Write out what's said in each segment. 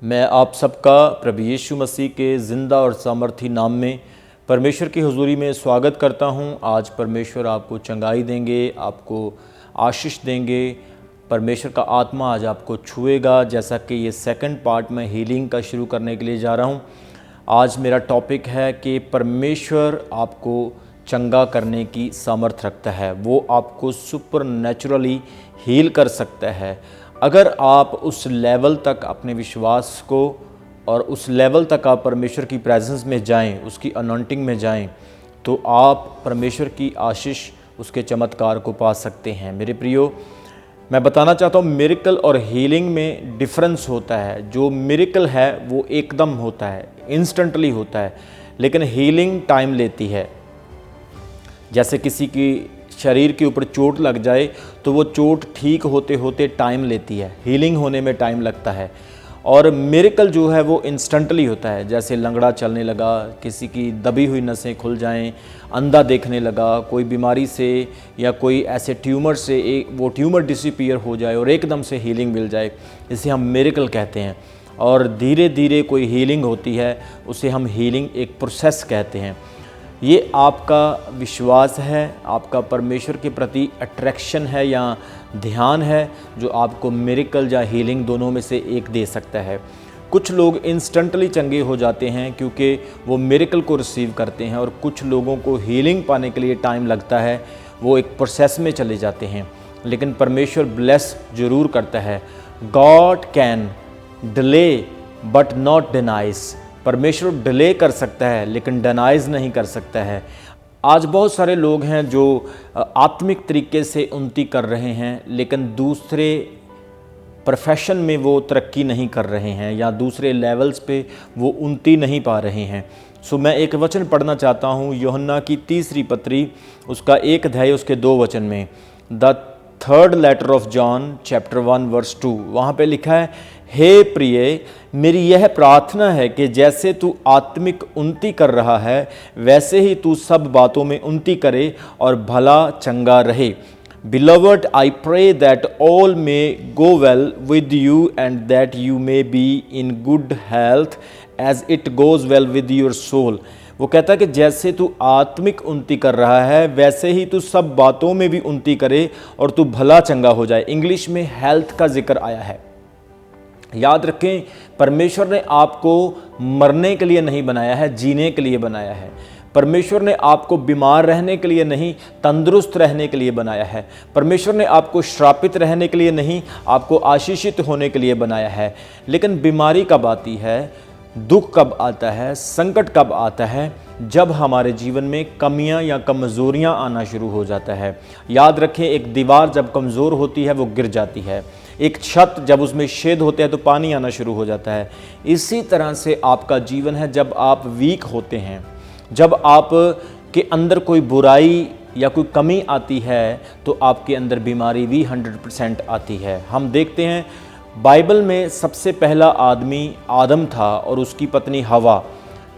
मैं आप सबका प्रभु यीशु मसीह के ज़िंदा और सामर्थी नाम में परमेश्वर की हुजूरी में स्वागत करता हूं। आज परमेश्वर आपको चंगाई देंगे, आपको आशीष देंगे। परमेश्वर का आत्मा आज आपको छुएगा। जैसा कि ये सेकंड पार्ट में हीलिंग का शुरू करने के लिए जा रहा हूं। आज मेरा टॉपिक है कि परमेश्वर आपको चंगा करने की सामर्थ रखता है। वो आपको सुपरनैचुरली हील कर सकता है। अगर आप उस लेवल तक अपने विश्वास को और उस लेवल तक आप परमेश्वर की प्रेजेंस में जाएं, उसकी अनॉइंटिंग में जाएं, तो आप परमेश्वर की आशीष, उसके चमत्कार को पा सकते हैं। मेरे प्रियो, मैं बताना चाहता हूँ मिरेकल और हीलिंग में डिफरेंस होता है। जो मिरेकल है वो एकदम होता है, इंस्टेंटली होता है, लेकिन हीलिंग टाइम लेती है। जैसे किसी की शरीर के ऊपर चोट लग जाए तो वो चोट ठीक होते होते टाइम लेती है, हीलिंग होने में टाइम लगता है। और मिरेकल जो है वो इंस्टेंटली होता है। जैसे लंगड़ा चलने लगा, किसी की दबी हुई नसें खुल जाएं, अंधा देखने लगा, कोई बीमारी से या कोई ऐसे ट्यूमर से वो ट्यूमर डिसअपीयर हो जाए और एकदम से हीलिंग मिल जाए, इसे हम मिरेकल कहते हैं। और धीरे धीरे कोई हीलिंग होती है, उसे हम हीलिंग एक प्रोसेस कहते हैं। ये आपका विश्वास है, आपका परमेश्वर के प्रति अट्रैक्शन है या ध्यान है, जो आपको मिरेकल या हीलिंग दोनों में से एक दे सकता है। कुछ लोग इंस्टेंटली चंगे हो जाते हैं क्योंकि वो मिरेकल को रिसीव करते हैं, और कुछ लोगों को हीलिंग पाने के लिए टाइम लगता है, वो एक प्रोसेस में चले जाते हैं। लेकिन परमेश्वर ब्लेस जरूर करता है। God can delay but not denies. परमेश्वर डिले कर सकता है लेकिन डिनाइज नहीं कर सकता है। आज बहुत सारे लोग हैं जो आत्मिक तरीके से उन्नति कर रहे हैं, लेकिन दूसरे प्रोफेशन में वो तरक्की नहीं कर रहे हैं या दूसरे लेवल्स पे वो उन्नति नहीं पा रहे हैं। सो मैं एक वचन पढ़ना चाहता हूँ, यूहन्ना की 3 पत्री, उसका 1 अध्याय, उसके 2 वचन में। The third letter of John chapter 1 verse 2, वहाँ पे लिखा है, हे प्रिय, मेरी यह प्रार्थना है कि जैसे तू आत्मिक उन्नति कर रहा है, वैसे ही तू सब बातों में उन्नति करे और भला चंगा रहे। Beloved, I pray that all may go well with you and that you may be in good health as it goes well with your soul. वो कहता है कि जैसे तू आत्मिक उन्नति कर रहा है, वैसे ही तू सब बातों में भी उन्नति करे और तू भला चंगा हो जाए। इंग्लिश में हेल्थ का जिक्र आया है। याद रखें, परमेश्वर ने आपको मरने के लिए नहीं बनाया है, जीने के लिए बनाया है। परमेश्वर ने आपको बीमार रहने के लिए नहीं, तंदुरुस्त रहने के लिए बनाया है। परमेश्वर ने आपको श्रापित रहने के लिए नहीं, आपको आशीषित होने के लिए बनाया है। लेकिन बीमारी कब आती है, दुख कब आता है, संकट कब आता है? जब हमारे जीवन में कमियां या कमज़ोरियां आना शुरू हो जाता है। याद रखें, एक दीवार जब कमज़ोर होती है वो गिर जाती है। एक छत जब उसमें छेद होते हैं तो पानी आना शुरू हो जाता है। इसी तरह से आपका जीवन है। जब आप वीक होते हैं, जब आप के अंदर कोई बुराई या कोई कमी आती है, तो आपके अंदर बीमारी भी 100% आती है। हम देखते हैं बाइबल में सबसे पहला आदमी आदम था और उसकी पत्नी हवा।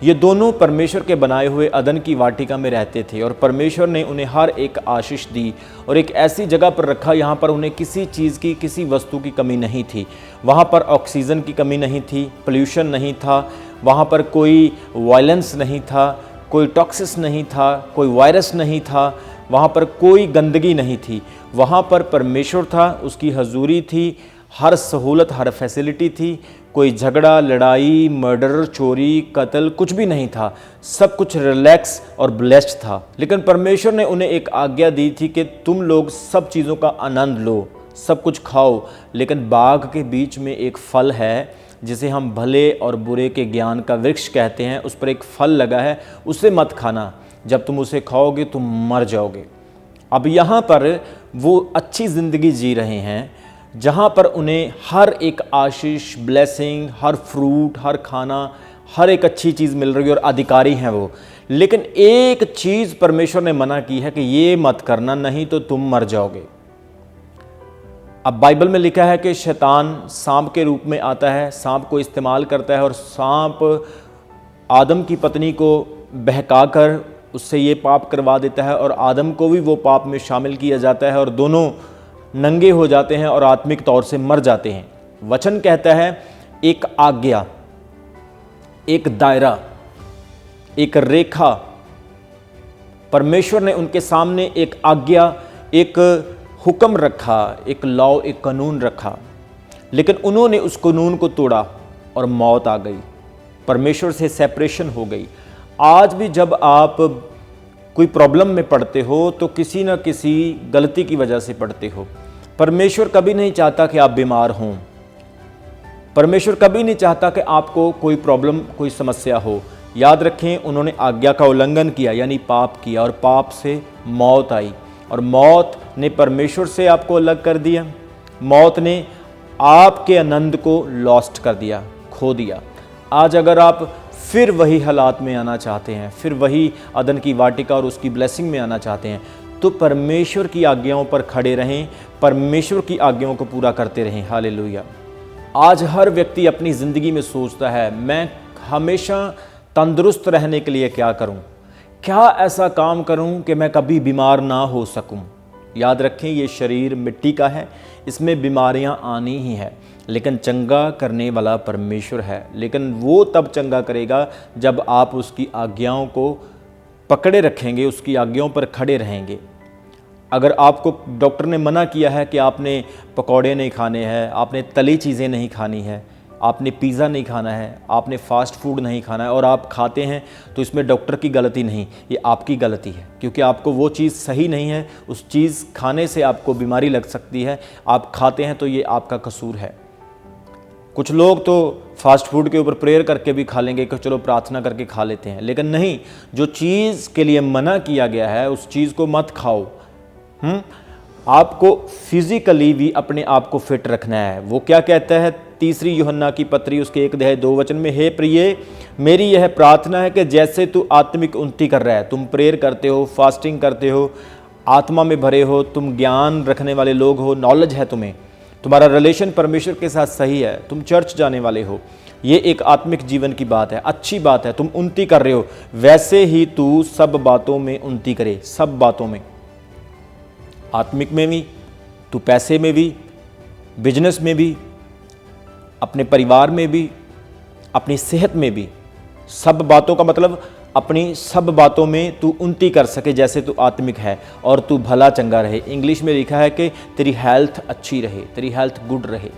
ये दोनों परमेश्वर के बनाए हुए अदन की वाटिका में रहते थे, और परमेश्वर ने उन्हें हर एक आशीष दी और एक ऐसी जगह पर रखा यहाँ पर उन्हें किसी चीज़ की, किसी वस्तु की कमी नहीं थी। वहाँ पर ऑक्सीजन की कमी नहीं थी, पोल्यूशन नहीं था, वहाँ पर कोई वायलेंस नहीं था, कोई टॉक्सिस नहीं था, कोई वायरस नहीं था, वहाँ पर कोई गंदगी नहीं थी। वहाँ पर परमेश्वर था, उसकी हजूरी थी, हर सहूलत, हर फैसिलिटी थी। कोई झगड़ा, लड़ाई, मर्डर, चोरी, कत्ल कुछ भी नहीं था। सब कुछ रिलैक्स और ब्लेस्ड था। लेकिन परमेश्वर ने उन्हें एक आज्ञा दी थी कि तुम लोग सब चीज़ों का आनंद लो, सब कुछ खाओ, लेकिन बाग के बीच में एक फल है जिसे हम भले और बुरे के ज्ञान का वृक्ष कहते हैं। उस पर एक फल लगा है, उसे मत खाना, जब तुम उसे खाओगे तुम मर जाओगे। अब यहाँ पर वो अच्छी ज़िंदगी जी रहे हैं जहाँ पर उन्हें हर एक आशीष, ब्लेसिंग, हर फ्रूट, हर खाना, हर एक अच्छी चीज़ मिल रही है और अधिकारी हैं वो। लेकिन एक चीज़ परमेश्वर ने मना की है कि ये मत करना, नहीं तो तुम मर जाओगे। अब बाइबल में लिखा है कि शैतान सांप के रूप में आता है, सांप को इस्तेमाल करता है, और सांप आदम की पत्नी को बहकाकर उससे ये पाप करवा देता है, और आदम को भी वो पाप में शामिल किया जाता है, और दोनों नंगे हो जाते हैं और आत्मिक तौर से मर जाते हैं। वचन कहता है एक आज्ञा, एक दायरा, एक रेखा, परमेश्वर ने उनके सामने एक आज्ञा, एक हुक्म रखा, एक लॉ, एक कानून रखा, लेकिन उन्होंने उस कानून को तोड़ा और मौत आ गई, परमेश्वर से सेपरेशन हो गई। आज भी जब आप कोई प्रॉब्लम में पड़ते हो तो किसी न किसी गलती की वजह से पड़ते हो। परमेश्वर कभी नहीं चाहता कि आप बीमार हों, परमेश्वर कभी नहीं चाहता कि आपको कोई प्रॉब्लम, कोई समस्या हो। याद रखें, उन्होंने आज्ञा का उल्लंघन किया, यानी पाप किया, और पाप से मौत आई, और मौत ने परमेश्वर से आपको अलग कर दिया। मौत ने आपके आनंद को लॉस्ट कर दिया, खो दिया। आज अगर आप फिर वही हालात में आना चाहते हैं, फिर वही अदन की वाटिका और उसकी ब्लेसिंग में आना चाहते हैं, तो परमेश्वर की आज्ञाओं पर खड़े रहें, परमेश्वर की आज्ञाओं को पूरा करते रहें। हालेलुया। आज हर व्यक्ति अपनी ज़िंदगी में सोचता है, मैं हमेशा तंदुरुस्त रहने के लिए क्या करूं, क्या ऐसा काम करूं कि मैं कभी बीमार ना हो सकूं। याद रखें, ये शरीर मिट्टी का है, इसमें बीमारियां आनी ही है, लेकिन चंगा करने वाला परमेश्वर है। लेकिन वो तब चंगा करेगा जब आप उसकी आज्ञाओं को पकड़े रखेंगे, उसकी आज्ञाओं पर खड़े रहेंगे। अगर आपको डॉक्टर ने मना किया है कि आपने पकौड़े नहीं खाने हैं, आपने तली चीज़ें नहीं खानी है, आपने पिज़्ज़ा नहीं खाना है, आपने फास्ट फूड नहीं खाना है, और आप खाते हैं, तो इसमें डॉक्टर की गलती नहीं, ये आपकी गलती है, क्योंकि आपको वो चीज़ सही नहीं है। उस चीज़ खाने से आपको बीमारी लग सकती है, आप खाते हैं तो ये आपका कसूर है। कुछ लोग तो फास्ट फूड के ऊपर प्रेयर करके भी खा लेंगे कि चलो प्रार्थना करके खा लेते हैं, लेकिन नहीं, जो चीज़ के लिए मना किया गया है उस चीज़ को मत खाओ। आपको फिजिकली भी अपने आप को फिट रखना है। वो क्या कहता है 3 यूहन्ना की पत्री उसके 1:2 में, हे प्रिय, मेरी यह प्रार्थना है कि जैसे तू आत्मिक उन्नति कर रहा है, तुम प्रेयर करते हो, फास्टिंग करते हो, आत्मा में भरे हो, तुम ज्ञान रखने वाले लोग हो, नॉलेज है तुम्हें, तुम्हारा रिलेशन परमेश्वर के साथ सही है, तुम चर्च जाने वाले हो, ये एक आत्मिक जीवन की बात है, अच्छी बात है, तुम उन्नति कर रहे हो, वैसे ही तू सब बातों में उन्नति करे। सब बातों में, आत्मिक में भी, तू पैसे में भी, बिजनेस में भी, अपने परिवार में भी, अपनी सेहत में भी, सब बातों का मतलब अपनी सब बातों में तू उन्नति कर सके जैसे तू आत्मिक है, और तू भला चंगा रहे। इंग्लिश में लिखा है कि तेरी हेल्थ अच्छी रहे, तेरी हेल्थ गुड रहे।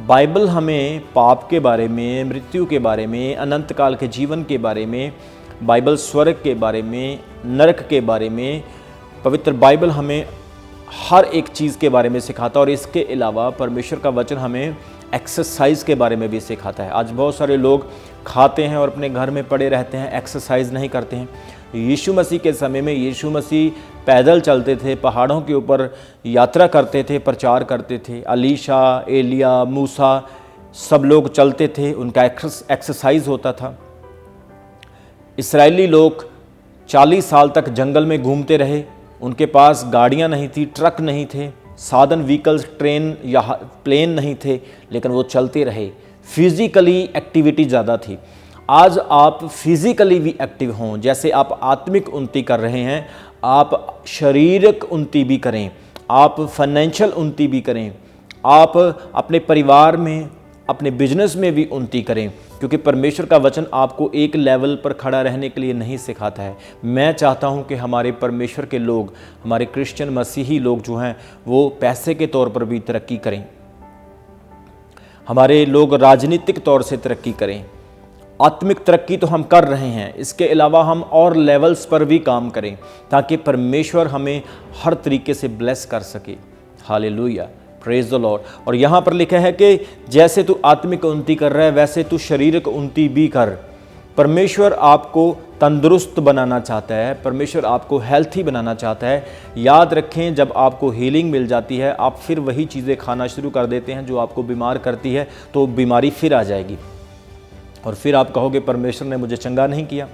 बाइबल हमें पाप के बारे में, मृत्यु के बारे में, अनंत काल के जीवन के बारे में, बाइबल स्वर्ग के बारे में, नरक के बारे में, पवित्र बाइबल हमें हर एक चीज़ के बारे में सिखाता है। और इसके अलावा परमेश्वर का वचन हमें एक्सरसाइज के बारे में भी सिखाता है। आज बहुत सारे लोग खाते हैं और अपने घर में पड़े रहते हैं, एक्सरसाइज नहीं करते हैं। यीशु मसीह के समय में यीशु मसीह पैदल चलते थे, पहाड़ों के ऊपर यात्रा करते थे, प्रचार करते थे। अलीशा, एलिया, मूसा, सब लोग चलते थे, उनका एक्सरसाइज होता था। इस्राएली लोग 40 साल तक जंगल में घूमते रहे, उनके पास गाड़ियां नहीं थी, ट्रक नहीं थे, साधन व्हीकल्स, ट्रेन या प्लेन नहीं थे, लेकिन वो चलते रहे। फिजिकली एक्टिविटी ज़्यादा थी। आज आप फिजिकली भी एक्टिव हों, जैसे आप आत्मिक उन्नति कर रहे हैं, आप शारीरिक उन्नति भी करें, आप फाइनेंशियल उन्नति भी करें, आप अपने परिवार में, अपने बिजनेस में भी उन्नति करें, क्योंकि परमेश्वर का वचन आपको एक लेवल पर खड़ा रहने के लिए नहीं सिखाता है। मैं चाहता हूं कि हमारे परमेश्वर के लोग, हमारे क्रिश्चियन मसीही लोग जो हैं, वो पैसे के तौर पर भी तरक्की करें, हमारे लोग राजनीतिक तौर से तरक्की करें। आत्मिक तरक्की तो हम कर रहे हैं, इसके अलावा हम और लेवल्स पर भी काम करें, ताकि परमेश्वर हमें हर तरीके से ब्लेस कर सके। Hallelujah, praise the Lord. और यहाँ पर लिखा है कि जैसे तू आत्मिक उन्नति कर रहा है, वैसे तू शारीरिक उन्नति भी कर। परमेश्वर आपको तंदुरुस्त बनाना चाहता है, परमेश्वर आपको हेल्थी बनाना चाहता है। याद रखें, जब आपको हीलिंग मिल जाती है, आप फिर वही चीज़ें खाना शुरू कर देते हैं जो आपको बीमार करती है, तो बीमारी फिर आ जाएगी और फिर आप कहोगे परमेश्वर ने मुझे चंगा नहीं किया।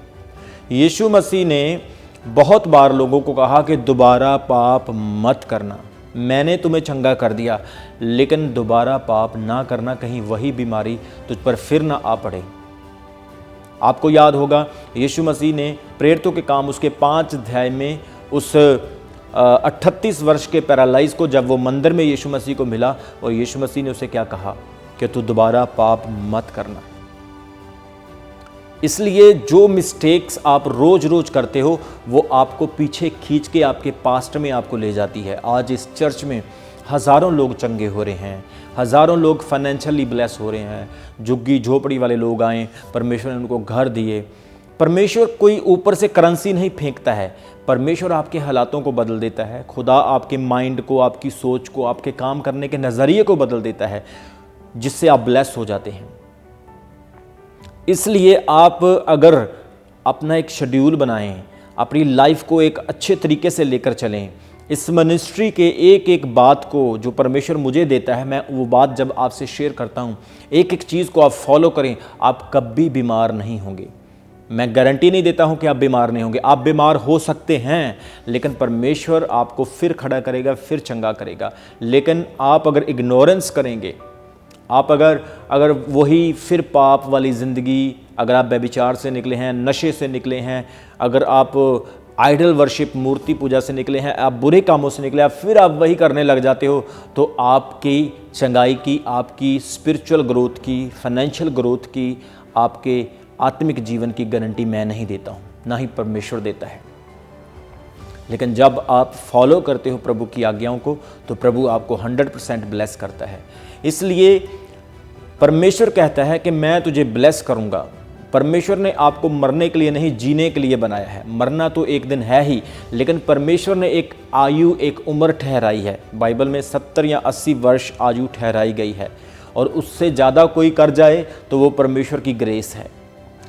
यीशु मसीह ने बहुत बार लोगों को कहा कि दोबारा पाप मत करना, मैंने तुम्हें चंगा कर दिया, लेकिन दोबारा पाप ना करना, कहीं वही बीमारी तुझ पर फिर ना आ पड़े। आपको याद होगा यीशु मसीह ने प्रेरितों के काम उसके 5 अध्याय में उस 38 वर्ष के पैरालाइज को, जब वो मंदिर में यीशु मसीह को मिला, और यीशु मसीह ने उसे क्या कहा कि तू दोबारा पाप मत करना। इसलिए जो मिस्टेक्स आप रोज रोज करते हो वो आपको पीछे खींच के आपके पास्ट में आपको ले जाती है। आज इस चर्च में हज़ारों लोग चंगे हो रहे हैं, हज़ारों लोग फाइनेंशियली ब्लेस हो रहे हैं। झुग्गी झोपड़ी वाले लोग आए, परमेश्वर ने उनको घर दिए। परमेश्वर कोई ऊपर से करेंसी नहीं फेंकता है, परमेश्वर आपके हालातों को बदल देता है। खुदा आपके माइंड को, आपकी सोच को, आपके काम करने के नज़रिए को बदल देता है, जिससे आप ब्लेस हो जाते हैं। इसलिए आप अगर अपना एक शेड्यूल बनाएं, अपनी लाइफ को एक अच्छे तरीके से लेकर चलें, इस मिनिस्ट्री के एक एक बात को जो परमेश्वर मुझे देता है, मैं वो बात जब आपसे शेयर करता हूँ, एक एक चीज़ को आप फॉलो करें, आप कभी बीमार नहीं होंगे। मैं गारंटी नहीं देता हूँ कि आप बीमार नहीं होंगे, आप बीमार हो सकते हैं, लेकिन परमेश्वर आपको फिर खड़ा करेगा, फिर चंगा करेगा। लेकिन आप अगर इग्नोरेंस करेंगे, आप अगर वही फिर पाप वाली ज़िंदगी, अगर आप व्यभिचार से निकले हैं, नशे से निकले हैं, अगर आप आइडल वर्शिप, मूर्ति पूजा से निकले हैं, आप बुरे कामों से निकले, आप फिर आप वही करने लग जाते हो, तो आपकी चंगाई की, आपकी स्पिरिचुअल ग्रोथ की, फाइनेंशियल ग्रोथ की, आपके आत्मिक जीवन की गारंटी मैं नहीं देता हूँ, ना ही परमेश्वर देता है। लेकिन जब आप फॉलो करते हो प्रभु की आज्ञाओं को, तो प्रभु आपको 100% ब्लेस करता है। इसलिए परमेश्वर कहता है कि मैं तुझे ब्लेस करूँगा। परमेश्वर ने आपको मरने के लिए नहीं, जीने के लिए बनाया है। मरना तो एक दिन है ही, लेकिन परमेश्वर ने एक आयु, एक उम्र ठहराई है। बाइबल में 70 या 80 वर्ष आयु ठहराई गई है, और उससे ज़्यादा कोई कर जाए तो वो परमेश्वर की ग्रेस है।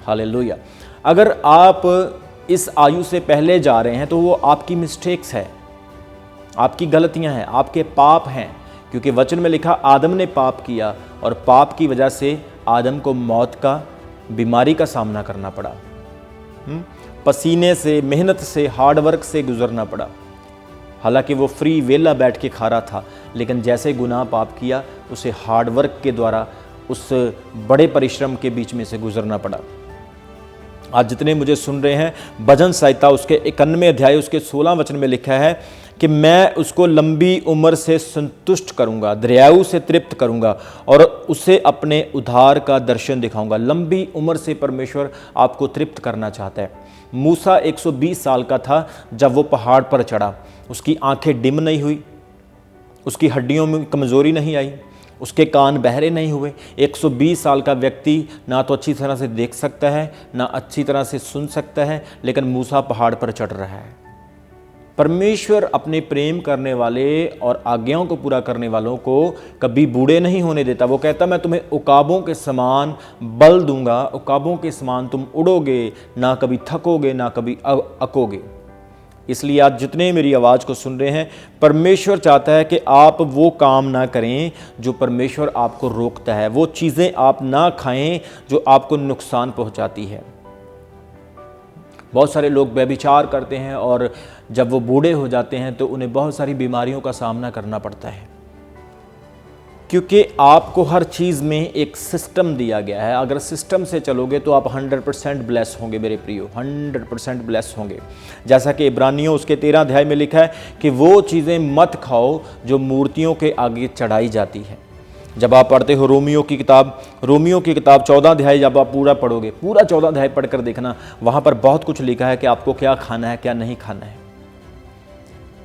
हालेलुया। अगर आप इस आयु से पहले जा रहे हैं तो वो आपकी मिस्टेक्स है, आपकी गलतियां हैं, आपके पाप हैं। क्योंकि वचन में लिखा, आदम ने पाप किया और पाप की वजह से आदम को मौत का, बीमारी का सामना करना पड़ा। पसीने से, मेहनत से, हार्ड वर्क से गुजरना पड़ा। हालांकि वो फ्री वेला बैठ के खा रहा था, लेकिन जैसे गुनाह पाप किया, उसे हार्ड वर्क के द्वारा उस बड़े परिश्रम के बीच में से गुजरना पड़ा। आज जितने मुझे सुन रहे हैं, भजन संहिता उसके 91 अध्याय उसके 16 वचन में लिखा है कि मैं उसको लंबी उम्र से संतुष्ट करूंगा, दयालु से तृप्त करूंगा और उसे अपने उद्धार का दर्शन दिखाऊंगा। लंबी उम्र से परमेश्वर आपको तृप्त करना चाहता है। मूसा 120 साल का था जब वो पहाड़ पर चढ़ा। उसकी आंखें डिम नहीं हुई, उसकी हड्डियों में कमज़ोरी नहीं आई, उसके कान बहरे नहीं हुए। 120 साल का व्यक्ति ना तो अच्छी तरह से देख सकता है, ना अच्छी तरह से सुन सकता है, लेकिन मूसा पहाड़ पर चढ़ रहा है। परमेश्वर अपने प्रेम करने वाले और आज्ञाओं को पूरा करने वालों को कभी बूढ़े नहीं होने देता। वो कहता, मैं तुम्हें उकाबों के समान बल दूंगा, उकाबों के समान तुम उड़ोगे, ना कभी थकोगे, ना कभी अकोगे। इसलिए आज जितने मेरी आवाज़ को सुन रहे हैं, परमेश्वर चाहता है कि आप वो काम ना करें जो परमेश्वर आपको रोकता है, वो चीज़ें आप ना खाएं जो आपको नुकसान पहुंचाती है। बहुत सारे लोग व्यभिचार करते हैं और जब वो बूढ़े हो जाते हैं तो उन्हें बहुत सारी बीमारियों का सामना करना पड़ता है, क्योंकि आपको हर चीज़ में एक सिस्टम दिया गया है। अगर सिस्टम से चलोगे तो आप 100% ब्लेस होंगे मेरे प्रियो, 100% ब्लेस होंगे। जैसा कि इब्रानियों उसके 13 अध्याय में लिखा है कि वो चीज़ें मत खाओ जो मूर्तियों के आगे चढ़ाई जाती है। जब आप पढ़ते हो रोमियो की किताब 14 अध्याय जब आप पूरा पढ़ोगे, पूरा 14 अध्याय पढ़कर देखना, वहाँ पर बहुत कुछ लिखा है कि आपको क्या खाना है, क्या नहीं खाना है।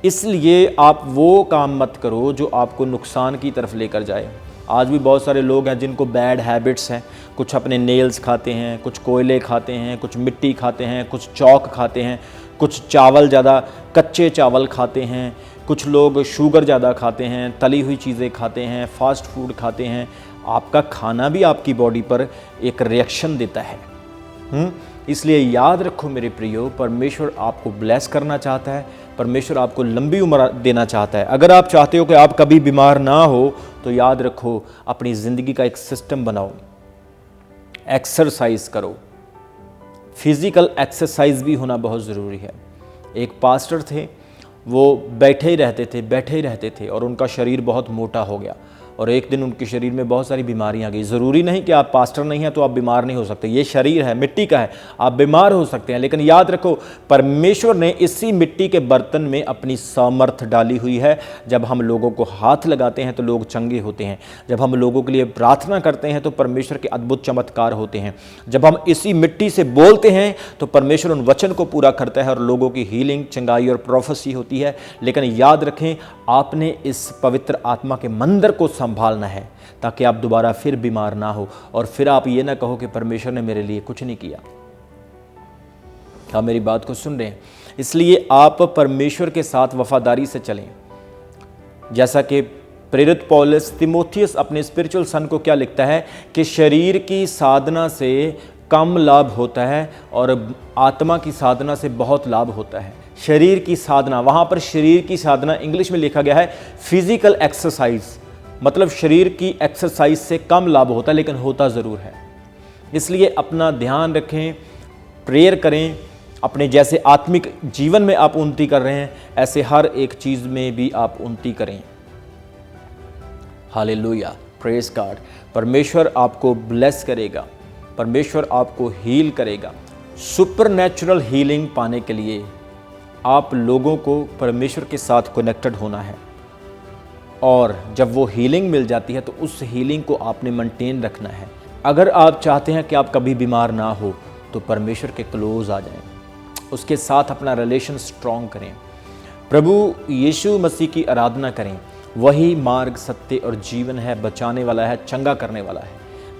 इसलिए आप वो काम मत करो जो आपको नुकसान की तरफ लेकर जाए। आज भी बहुत सारे लोग हैं जिनको बैड हैबिट्स हैं। कुछ अपने नेल्स खाते हैं, कुछ कोयले खाते हैं, कुछ मिट्टी खाते हैं, कुछ चौक खाते हैं, कुछ चावल ज़्यादा कच्चे चावल खाते हैं, कुछ लोग शुगर ज़्यादा खाते हैं, तली हुई चीज़ें खाते हैं, फास्ट फूड खाते हैं। आपका खाना भी आपकी बॉडी पर एक रिएक्शन देता है। इसलिए याद रखो मेरे प्रियो, परमेश्वर आपको ब्लेस करना चाहता है, परमेश्वर आपको लंबी उम्र देना चाहता है। अगर आप चाहते हो कि आप कभी बीमार ना हो तो याद रखो, अपनी ज़िंदगी का एक सिस्टम बनाओ, एक्सरसाइज करो। फिज़िकल एक्सरसाइज भी होना बहुत ज़रूरी है। एक पास्टर थे, वो बैठे ही रहते थे और उनका शरीर बहुत मोटा हो गया। और एक दिन उनके शरीर में बहुत सारी बीमारियां आ गई। ज़रूरी नहीं कि आप पास्टर नहीं हैं तो आप बीमार नहीं हो सकते, ये शरीर है, मिट्टी का है, आप बीमार हो सकते हैं, लेकिन याद रखो परमेश्वर ने इसी मिट्टी के बर्तन में अपनी सामर्थ डाली हुई है। जब हम लोगों को हाथ लगाते हैं तो लोग चंगे होते हैं, जब हम लोगों के लिए प्रार्थना करते हैं तो परमेश्वर के अद्भुत चमत्कार होते हैं, जब हम इसी मिट्टी से बोलते हैं तो परमेश्वर उन वचन को पूरा करता है और लोगों की हीलिंग, चंगाई और प्रोफेसी होती है। लेकिन याद रखें, आपने इस पवित्र आत्मा के मंदिर को संभालना है ताकि आप दोबारा फिर बीमार ना हो और फिर आप ये ना कहो कि परमेश्वर ने मेरे लिए कुछ नहीं किया। क्या मेरी बात को सुन रहे हैं? इसलिए आप परमेश्वर के साथ वफादारी से चलें। जैसा कि प्रेरित पौलुस तीमुथियुस अपने स्पिरिचुअल सन को क्या लिखता है कि शरीर की साधना से कम लाभ होता है और आत्मा की साधना से बहुत लाभ होता है। शरीर की साधना, वहाँ पर शरीर की साधना इंग्लिश में लिखा गया है फिजिकल एक्सरसाइज, मतलब शरीर की एक्सरसाइज से कम लाभ होता है, लेकिन होता ज़रूर है। इसलिए अपना ध्यान रखें, प्रेयर करें, अपने जैसे आत्मिक जीवन में आप उन्नति कर रहे हैं ऐसे हर एक चीज़ में भी आप उन्नति करें। Hallelujah, praise God. परमेश्वर आपको ब्लेस करेगा, परमेश्वर आपको हील करेगा। सुपरनैचुरल हीलिंग पाने के लिए आप लोगों को परमेश्वर के साथ कनेक्टेड होना है, और जब वो हीलिंग मिल जाती है तो उस हीलिंग को आपने मेंटेन रखना है। अगर आप चाहते हैं कि आप कभी बीमार ना हो तो परमेश्वर के क्लोज आ जाएं, उसके साथ अपना रिलेशन स्ट्रॉन्ग करें, प्रभु यीशु मसीह की आराधना करें। वही मार्ग, सत्य और जीवन है, बचाने वाला है, चंगा करने वाला है।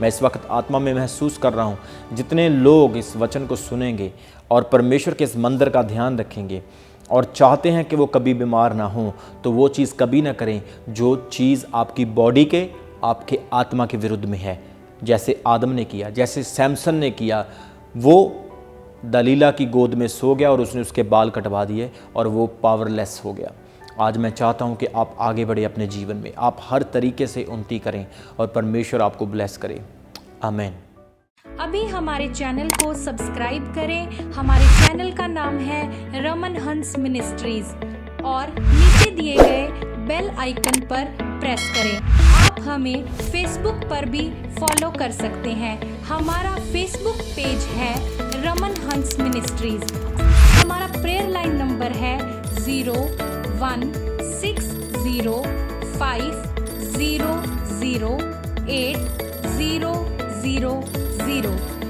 मैं इस वक्त आत्मा में महसूस कर रहा हूँ, जितने लोग इस वचन को सुनेंगे और परमेश्वर के इस मंदिर का ध्यान रखेंगे और चाहते हैं कि वो कभी बीमार ना हो, तो वो चीज़ कभी ना करें जो चीज़ आपकी बॉडी के, आपके आत्मा के विरुद्ध में है। जैसे आदम ने किया, जैसे सैमसन ने किया, वो दलीला की गोद में सो गया और उसने उसके बाल कटवा दिए और वो पावरलेस हो गया। आज मैं चाहता हूं कि आप आगे बढ़े अपने जीवन में, आप हर तरीके से उन्नति करें और परमेश्वर आपको ब्लेस करे। आमीन। अभी हमारे चैनल को सब्सक्राइब करें। हमारे चैनल का नाम है रमन हंस मिनिस्ट्रीज और नीचे दिए गए बेल आइकन पर प्रेस करें। आप हमें फेसबुक पर भी फॉलो कर सकते हैं। हमारा फेसबुक पेज है रमन हंस मिनिस्ट्रीज। हमारा प्रेयर लाइन नंबर है 0160500800।